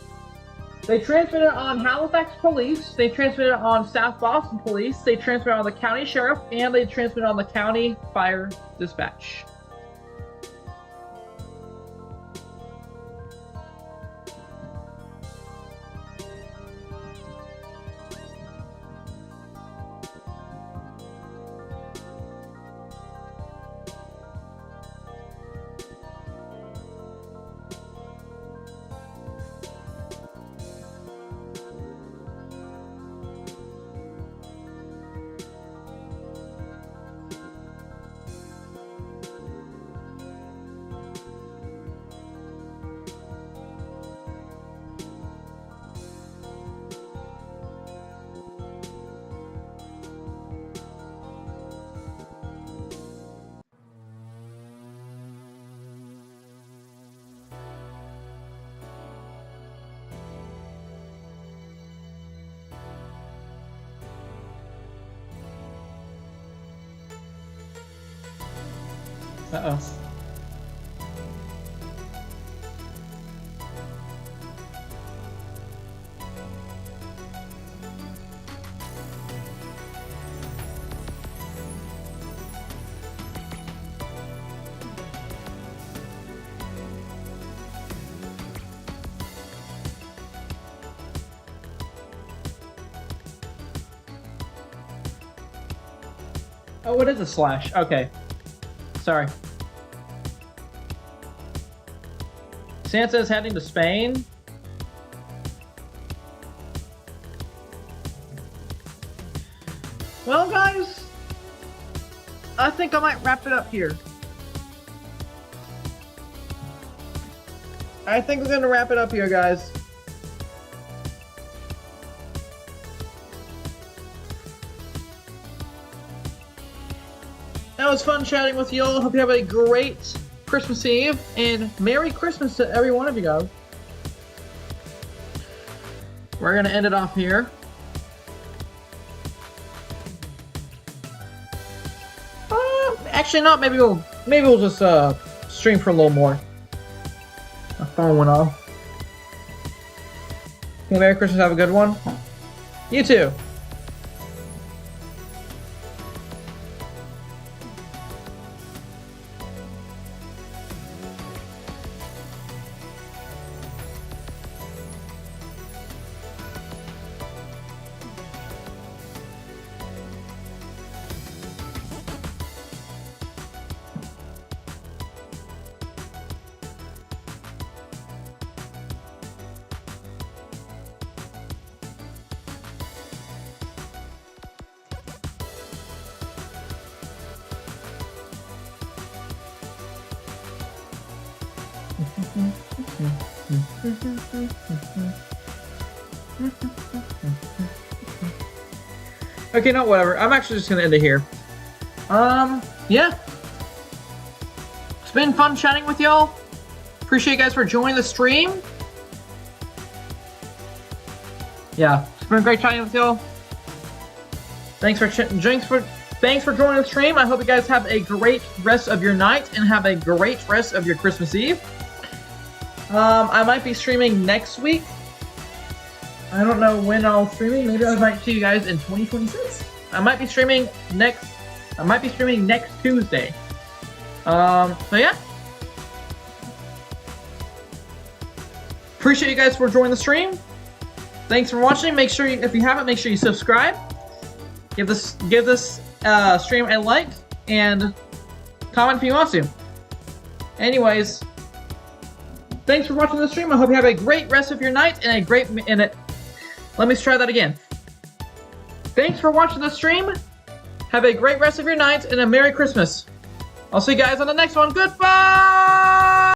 They transmitted on Halifax police. They transmitted on South Boston police. They transmitted on the county sheriff, and they transmitted on the county fire dispatch. Uh-oh. Oh, what is a slash? Okay. Sorry. Santa is heading to Spain. Well, guys, I think I might wrap it up here. I think we're going to wrap it up here, guys. That was fun chatting with you all. Hope you have a great Christmas Eve, and Merry Christmas to every one of you guys. We're going to end it off here. Actually not, maybe we'll just stream for a little more. My phone went off. Okay, Merry Christmas, have a good one. You too. Okay, no, whatever. I'm actually just gonna end it here. Yeah. It's been fun chatting with y'all. Appreciate you guys for joining the stream. Yeah, it's been great chatting with y'all. Thanks for joining the stream. I hope you guys have a great rest of your night and have a great rest of your Christmas Eve. I might be streaming next week. I don't know when I'll streaming. Maybe I might see you guys in 2026. I might be streaming next Tuesday. So yeah. Appreciate you guys for joining the stream. Thanks for watching. Make sure if you haven't, make sure you subscribe. Give this stream a like and comment if you want to. Anyways, thanks for watching the stream. I hope you have a great rest of your night and a great Let me try that again. Thanks for watching the stream. Have a great rest of your night and a Merry Christmas. I'll see you guys on the next one. Goodbye!